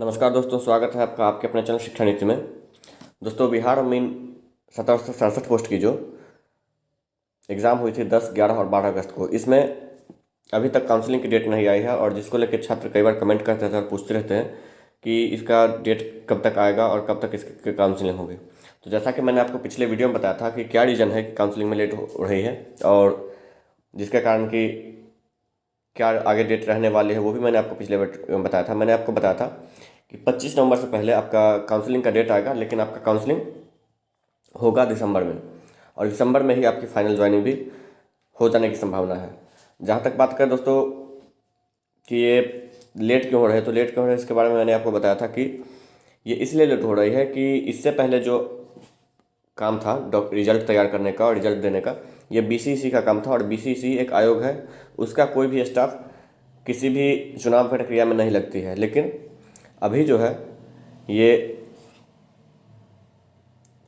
नमस्कार दोस्तों, स्वागत है आपका आपके अपने चैनल शिक्षा नीति में। दोस्तों, बिहार और मीन 1767 पोस्ट की जो एग्ज़ाम हुई थी 10, 11 और 12 अगस्त को, इसमें अभी तक काउंसलिंग की डेट नहीं आई है और जिसको लेकर छात्र कई बार कमेंट करते थे और पूछते रहते हैं कि इसका डेट कब तक आएगा और कब तक इसकी काउंसलिंग होगी। तो जैसा कि मैंने आपको पिछले वीडियो में बताया था कि क्या रीज़न है कि काउंसलिंग में लेट हो रही है और जिसके कारण कि क्या आगे डेट रहने वाली है, वो भी मैंने आपको पिछले वीडियो में बताया था। मैंने आपको बताया था कि 25 नवंबर से पहले आपका काउंसलिंग का डेट आएगा, लेकिन आपका काउंसलिंग होगा दिसंबर में और दिसंबर में ही आपकी फाइनल ज्वाइनिंग भी हो जाने की संभावना है। जहाँ तक बात करें दोस्तों कि ये लेट क्यों हो रहे हैं, तो लेट क्यों हो रहे हैं इसके बारे में मैंने आपको बताया था कि ये इसलिए लेट हो रही है कि इससे पहले जो काम था रिजल्ट तैयार करने का और रिजल्ट देने का, ये बीसीसी का काम था और बीसीसी एक आयोग है, उसका कोई भी स्टाफ किसी भी चुनाव प्रक्रिया में नहीं लगती है। लेकिन अभी जो है ये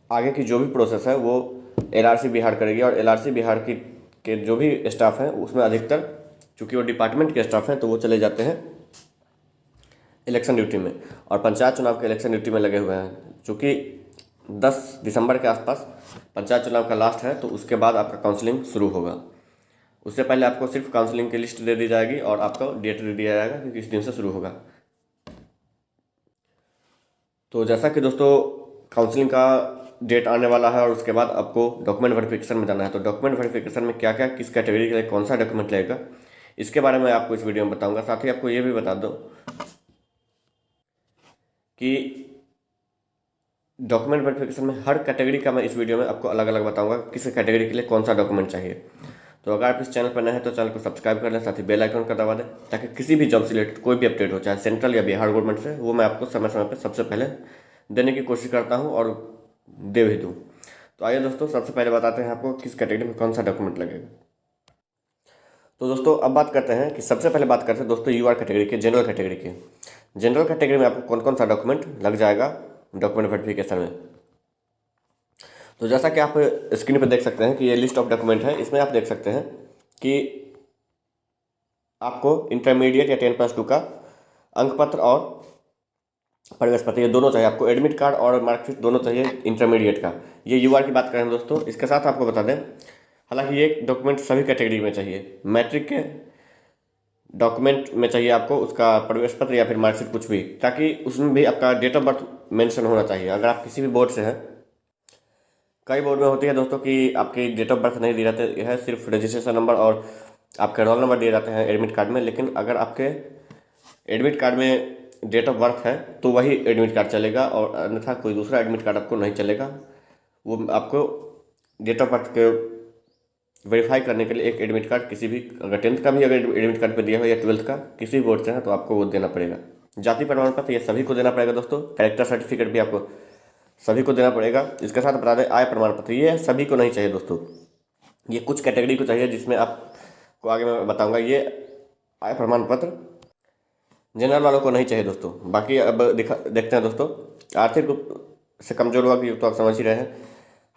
आगे की जो भी प्रोसेस है वो एलआरसी बिहार करेगी और एलआरसी बिहार की के जो भी स्टाफ हैं उसमें अधिकतर, चूँकि वो डिपार्टमेंट के स्टाफ हैं, तो वो चले जाते हैं इलेक्शन ड्यूटी में और पंचायत चुनाव के इलेक्शन ड्यूटी में लगे हुए हैं। चूँकि 10 दिसंबर के आसपास पंचायत चुनाव का लास्ट है, तो उसके बाद आपका काउंसलिंग शुरू होगा। उससे पहले आपको सिर्फ काउंसलिंग की लिस्ट दे दी जाएगी और आपको डेट दे दिया जाएगा कि किस दिन से शुरू होगा। तो जैसा कि दोस्तों काउंसलिंग का डेट आने वाला है और उसके बाद आपको डॉक्यूमेंट वेरिफिकेशन में जाना है, तो डॉक्यूमेंट वेरिफिकेशन में क्या क्या, किस कैटेगरी के लिए कौन सा डॉक्यूमेंट लगेगा, इसके बारे में आपको इस वीडियो में बताऊंगा। साथ ही आपको ये भी बता दूं कि डॉक्यूमेंट वेरिफिकेशन में हर कैटेगरी का मैं इस वीडियो में आपको अलग अलग बताऊंगा किस कैटेगरी के लिए कौन सा डॉक्यूमेंट चाहिए। तो अगर आप इस चैनल पर नए हैं तो चैनल को सब्सक्राइब कर लें, साथ ही बेल आइकन का दबा दें ताकि किसी भी जॉब से रिलेटेड कोई भी अपडेट हो, चाहे सेंट्रल या बिहार गवर्नमेंट से, वो मैं आपको समय समय पर सबसे पहले देने की कोशिश करता हूँ और दे भी दूँ। तो आइए दोस्तों, सबसे पहले बताते हैं आपको किस कैटेगरी में कौन सा डॉक्यूमेंट लगेगा। तो दोस्तों अब बात करते हैं कि सबसे पहले बात करते हैं दोस्तों यूआर कैटेगरी के, जनरल कैटेगरी के। जनरल कैटेगरी में आपको कौन कौन सा डॉक्यूमेंट लग जाएगा डॉक्यूमेंट वेरिफिकेशन में। तो जैसा कि आप स्क्रीन पर देख सकते हैं कि ये लिस्ट ऑफ डॉक्यूमेंट है, इसमें आप देख सकते हैं कि आपको इंटरमीडिएट या 10+2 का अंक पत्र और प्रवेश पत्र, ये दोनों चाहिए। आपको एडमिट कार्ड और मार्कशीट दोनों चाहिए इंटरमीडिएट का। ये यूआर की बात करें दोस्तों, इसके साथ आपको बता दें, हालांकि ये डॉक्यूमेंट सभी कैटेगरी में चाहिए। मैट्रिक के डॉक्यूमेंट में चाहिए आपको उसका प्रवेश पत्र या फिर मार्कशीट, कुछ भी, ताकि उसमें भी आपका डेट ऑफ बर्थ मेंशन होना चाहिए। अगर आप किसी भी बोर्ड से हैं, कई बोर्ड में होती है दोस्तों कि आपकी डेट ऑफ बर्थ नहीं दी जाती है, सिर्फ रजिस्ट्रेशन नंबर और आपके रोल नंबर दिए जाते हैं एडमिट कार्ड में। लेकिन अगर आपके एडमिट कार्ड में डेट ऑफ बर्थ है तो वही एडमिट कार्ड चलेगा और अन्यथा कोई दूसरा एडमिट कार्ड आपको नहीं चलेगा। वो आपको डेट ऑफ बर्थ के वेरीफाई करने के लिए एक एडमिट कार्ड, किसी भी, अगर 10th का भी अगर एडमिट कार्ड पे दिया हो या 12th का, किसी भी बोर्ड से है तो आपको वो देना पड़ेगा। जाति प्रमाण पत्र ये सभी को देना पड़ेगा दोस्तों। कैरेक्टर सर्टिफिकेट भी आपको सभी को देना पड़ेगा। इसके साथ बता दें आय प्रमाण पत्र, ये सभी को नहीं चाहिए दोस्तों, ये कुछ कैटेगरी को चाहिए, जिसमें आपको आगे मैं बताऊंगा। ये आय प्रमाण पत्र जनरल वालों को नहीं चाहिए दोस्तों। बाकी अब देखते हैं दोस्तों, आर्थिक रूप से कमजोर वर्ग तो आप समझ ही रहे हैं।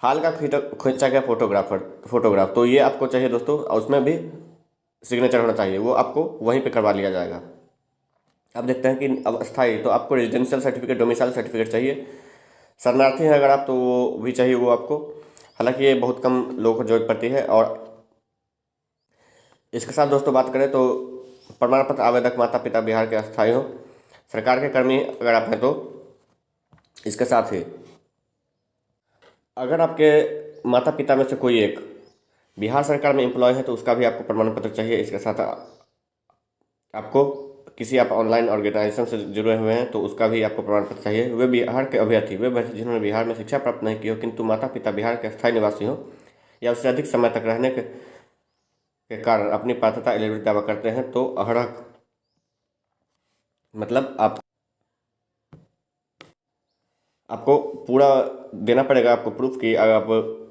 हाल का खींचा गया फोटोग्राफ, तो ये आपको चाहिए दोस्तों और उसमें भी सिग्नेचर होना चाहिए, वो आपको वहीं पे करवा लिया जाएगा। अब देखते हैं कि अब अस्थायी, तो आपको रेजिडेंशियल सर्टिफिकेट, डोमिसाइल सर्टिफिकेट चाहिए। शरणार्थी हैं अगर आप तो वो भी चाहिए वो आपको, हालांकि ये बहुत कम लोगों को जरूरत पड़ती है। और इसके साथ दोस्तों बात करें तो प्रमाण पत्र आवेदक माता पिता बिहार के अस्थायी हो, सरकार के कर्मी अगर आप हैं तो इसके साथ ही अगर आपके माता पिता में से कोई एक बिहार सरकार में एम्प्लॉय है तो उसका भी आपको प्रमाण पत्र चाहिए। इसके साथ आपको किसी आप ऑनलाइन ऑर्गेनाइजेशन से जुड़े हुए हैं तो उसका भी आपको प्रमाण पत्र चाहिए। वे बिहार के अभ्यर्थी, वे अभ्यर्थी जिन्होंने बिहार में शिक्षा प्राप्त नहीं की हो किंतु माता पिता बिहार के स्थायी निवासी हो या उससे अधिक समय तक रहने के कारण अपनी पात्रता एलिजिबिलिटी दावा करते हैं, तो अहड़क, मतलब आपको पूरा देना पड़ेगा आपको प्रूफ कि अगर आप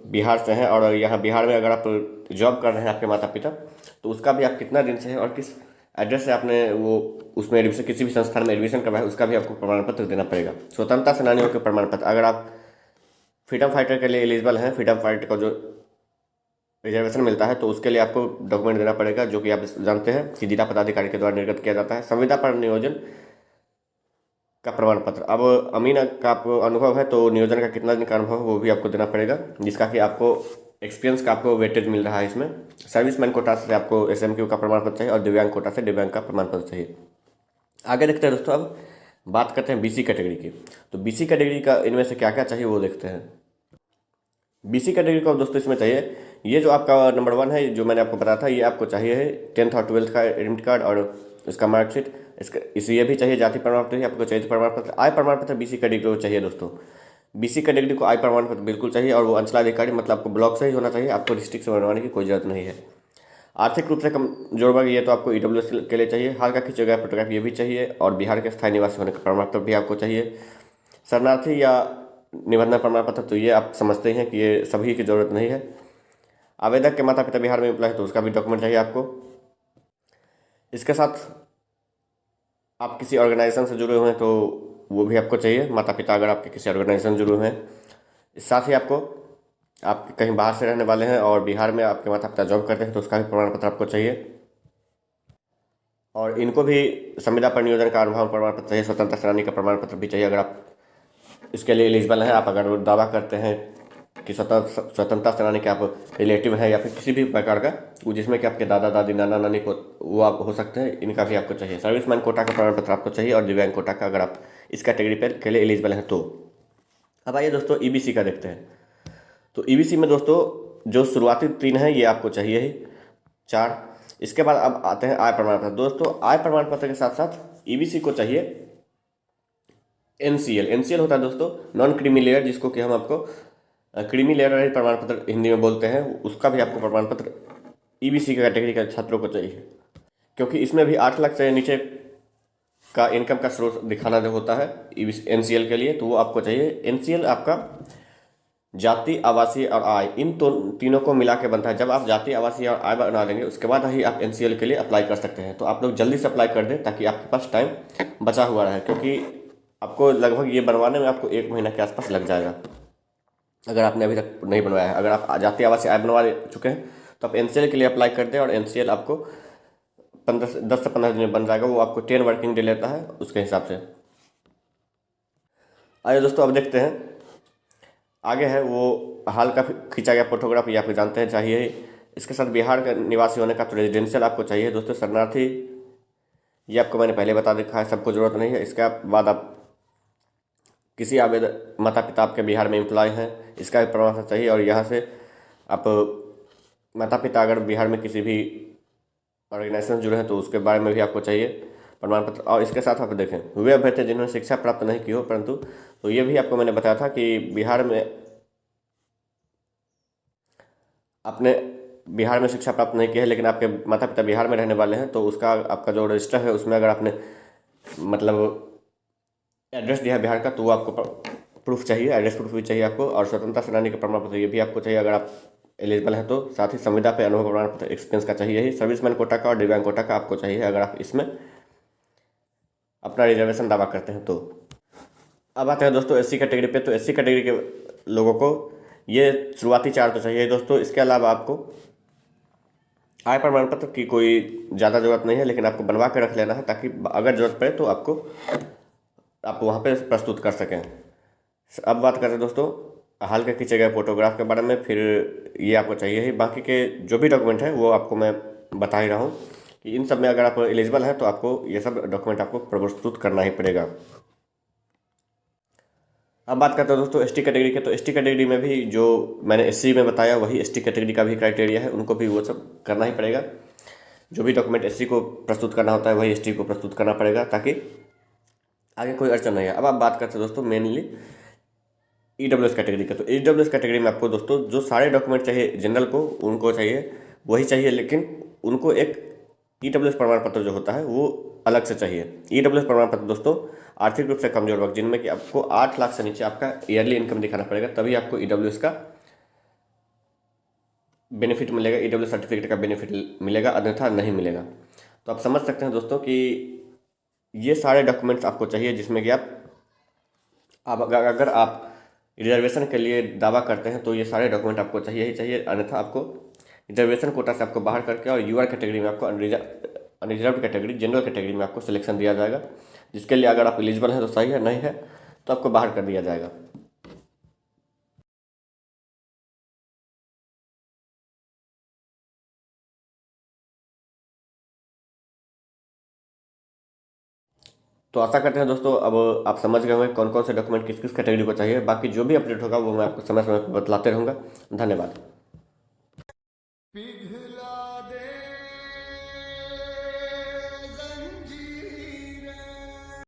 बिहार से हैं और यहाँ बिहार में अगर आप जॉब कर रहे हैं आपके माता पिता, तो उसका भी आप कितना दिन से हैं और किस एड्रेस से आपने वो उसमें एडमिशन, किसी भी संस्थान में एडमिशन करवाया, उसका भी आपको प्रमाण पत्र देना पड़ेगा। स्वतंत्रता सेनानियों के प्रमाण पत्र, अगर आप फ्रीडम फाइटर के लिए एलिजिबल हैं, फ्रीडम फाइटर का जो रिजर्वेशन मिलता है, तो उसके लिए आपको डॉक्यूमेंट देना पड़ेगा, जो कि आप जानते हैं कि जिला पदाधिकारी के द्वारा निर्गत किया जाता है। संविदा पर नियोजन का प्रमाण पत्र। अब अमीन का आपको अनुभव है तो नियोजन का कितना दिन का अनुभव है वो भी आपको देना पड़ेगा, जिसका कि आपको एक्सपीरियंस का आपको वेटेज मिल रहा है इसमें। सर्विसमैन कोटा से आपको SMQ का प्रमाण पत्र चाहिए और दिव्यांग कोटा से दिव्यांग का प्रमाण पत्र चाहिए। आगे देखते हैं दोस्तों, अब बात करते हैं BC कैटेगरी की। तो BC कैटेगरी का इनमें से क्या क्या चाहिए वो देखते हैं। BC कैटेगरी का दोस्तों इसमें चाहिए, ये जो आपका नंबर 1 है जो मैंने आपको बताया था, ये आपको चाहिए है 10th और 12th का एडमिट कार्ड और इसका मार्कशीट। ये भी चाहिए, जाति प्रमाण पत्र आपको चाहिए, प्रमाण पत्र, आय प्रमाण पत्र BC कैटेगरी को चाहिए दोस्तों। BC कैटेगरी को आय प्रमाण पत्र बिल्कुल चाहिए और वो अंचलाधिकारी मतलब आपको ब्लॉक से ही होना चाहिए, आपको डिस्ट्रिक्ट से बनवाने की कोई जरूरत नहीं है। आर्थिक रूप से कमजोर वर्ग, ये तो आपको EWS के लिए चाहिए। हाल का खींचा गया फोटोग्राफ ये भी चाहिए और बिहार के स्थायी निवासी होने का प्रमाण पत्र भी आपको चाहिए। शरणार्थी या निबंधन प्रमाण पत्र तो ये आप समझते हैं कि ये सभी की जरूरत नहीं है। आवेदक के माता पिता बिहार में एम्प्लॉय है तो उसका भी डॉक्यूमेंट चाहिए आपको। इसके साथ आप किसी ऑर्गेनाइजेशन से जुड़े हुए हैं तो वो भी आपको चाहिए, माता पिता अगर आपके किसी ऑर्गेनाइजेशन से जुड़े हुए हैं। इस साथ ही आपको, आप कहीं बाहर से रहने वाले हैं और बिहार में आपके माता पिता जॉब करते हैं तो उसका भी प्रमाण पत्र आपको चाहिए। और इनको भी संविदा पर नियोजन का अनुभव प्रमाण पत्र चाहिए। स्वतंत्रता सेनानी का प्रमाण पत्र भी चाहिए अगर आप इसके लिए एलिजिबल हैं। आप अगर दावा करते हैं कि स्वतंत्रता सेनानी के आप रिलेटिव हैं या फिर किसी भी प्रकार का वो जिसमें कि आपके दादा दादी नाना नानी को वो आप हो सकते हैं, इनका भी आपको चाहिए। सर्विसमैन कोटा का प्रमाण पत्र आपको चाहिए और दिव्यांग कोटा का अगर आप इस कैटेगरी पर के लिए एलिजिबल हैं तो। अब आइए दोस्तों EBC का देखते हैं। तो EBC में दोस्तों जो शुरुआती 3 है ये आपको चाहिए ही, 4। इसके बाद अब आते हैं आय प्रमाण पत्र। दोस्तों आय प्रमाण पत्र के साथ साथ EBC को चाहिए NCL होता है दोस्तों नॉन क्रीमी लेयर, जिसको कि हम आपको क्रीमी लेयर प्रमाण पत्र हिंदी में बोलते हैं, उसका भी आपको प्रमाण पत्र EBC की कैटेगरी के छात्रों को चाहिए, क्योंकि इसमें भी 8 लाख से नीचे का इनकम का स्रोत दिखाना जो होता है NCL के लिए, तो वो आपको चाहिए। NCL आपका जाति, आवासीय और आय, इन तीनों को मिला के बनता है। जब आप जाति, आवासीय और आय बना लेंगे उसके बाद ही आप NCL के लिए अप्लाई कर सकते हैं। तो आप लोग जल्दी से अप्लाई कर दें ताकि आपके पास टाइम बचा हुआ रहे, क्योंकि आपको लगभग ये बनवाने में आपको 1 महीना के आसपास लग जाएगा अगर आपने अभी तक नहीं बनवाया है। अगर आप जाति, आवासीय, आय बनवा चुके हैं तो आप NCL के लिए अप्लाई कर दें और NCL आपको 10 से 15 दिन में बन जाएगा। वो आपको 10 वर्किंग डे लेता है उसके हिसाब से। आइए दोस्तों अब देखते हैं आगे है वो हाल का खींचा गया फोटोग्राफ, ये आप जानते हैं चाहिए ही। इसके साथ बिहार का निवासी होने का तो रेजिडेंशियल आपको चाहिए दोस्तों। शरणार्थी ये आपको मैंने पहले बता देखा है, सबको ज़रूरत नहीं है। इसके बाद आप किसी आवेदक माता पिता आपके बिहार में एम्प्लॉय हैं इसका भी प्रमाण पत्र चाहिए। और यहाँ से आप माता पिता अगर बिहार में किसी भी ऑर्गेनाइजेशन से जुड़े हैं तो उसके बारे में भी आपको चाहिए प्रमाण पत्र। और इसके साथ आप देखें वे अभ्यर्थी जिन्होंने शिक्षा प्राप्त नहीं की हो परंतु, तो ये भी आपको मैंने बताया था कि बिहार में शिक्षा प्राप्त नहीं की है लेकिन आपके माता पिता बिहार में रहने वाले हैं तो उसका आपका जो रजिस्टर है उसमें अगर आपने मतलब एड्रेस दिया है बिहार का तो वो आपको प्रूफ चाहिए, एड्रेस प्रूफ भी चाहिए आपको। और स्वतंत्रता सेनानी का प्रमाण पत्र ये भी आपको चाहिए अगर आप एलिजिबल हैं तो। साथ ही संविदा पे अनुभव प्रमाण पत्र एक्सपीरियंस का चाहिए ही। सर्विसमैन कोटा का और दिव्यांग कोटा का आपको चाहिए अगर आप इसमें अपना रिजर्वेशन दावा करते हैं तो। अब आते हैं दोस्तों SC कैटेगरी पे। तो SC कैटेगरी के लोगों को ये शुरुआती 4 तो चाहिए दोस्तों। इसके अलावा आपको आय प्रमाण पत्र की कोई ज़्यादा ज़रूरत नहीं है लेकिन आपको बनवा के रख लेना है ताकि अगर ज़रूरत पड़े तो आप वहाँ पे प्रस्तुत कर सकें। अब बात करते हैं दोस्तों हाल के खींचे गए फोटोग्राफ के बारे में। फिर ये आपको चाहिए ही, बाकी के जो भी डॉक्यूमेंट है वो आपको मैं बता ही रहा हूँ कि इन सब में अगर आप एलिजिबल हैं तो आपको ये सब डॉक्यूमेंट आपको प्रस्तुत करना ही पड़ेगा। अब बात करते हैं दोस्तों ST कैटेगरी के। तो ST कैटेगरी में भी जो मैंने SC में बताया वही ST कैटेगरी का भी क्राइटेरिया है, उनको भी वो सब करना ही पड़ेगा। जो भी डॉक्यूमेंट SC को प्रस्तुत करना होता है वही ST को प्रस्तुत करना पड़ेगा ताकि आगे कोई अड़चन नहीं है। अब आप बात करते हैं दोस्तों मेनली EWS कैटेगरी का। तो EWS कैटेगरी में आपको दोस्तों जो सारे डॉक्यूमेंट चाहिए जनरल को उनको चाहिए वही चाहिए, लेकिन उनको एक EWS प्रमाण पत्र जो होता है वो अलग से चाहिए। EWS प्रमाण पत्र दोस्तों आर्थिक रूप से कमजोर वर्ग जिनमें कि आपको 8 लाख से नीचे आपका ईयरली इनकम दिखाना पड़ेगा तभी आपको EWS का बेनिफिट मिलेगा, EWS सर्टिफिकेट का बेनिफिट मिलेगा, अन्यथा नहीं मिलेगा। तो आप समझ सकते हैं दोस्तों कि ये सारे डॉक्यूमेंट्स आपको चाहिए जिसमें कि अगर आप रिजर्वेशन के लिए दावा करते हैं तो ये सारे डॉक्यूमेंट आपको चाहिए ही चाहिए, अन्यथा आपको रिजर्वेशन कोटा से आपको बाहर करके और UR कैटेगरी में आपको अनरिजर्व कैटेगरी जनरल कैटेगरी में आपको सिलेक्शन दिया जाएगा, जिसके लिए अगर आप एलिजिबल हैं तो सही है, नहीं है तो आपको बाहर कर दिया जाएगा। तो आशा करते हैं दोस्तों अब आप समझ गए होंगे कौन कौन से डॉक्यूमेंट किस किस कैटेगरी को चाहिए। बाकी जो भी अपडेट होगा वो मैं आपको समय समय पर बतलाते रहूँगा। धन्यवाद।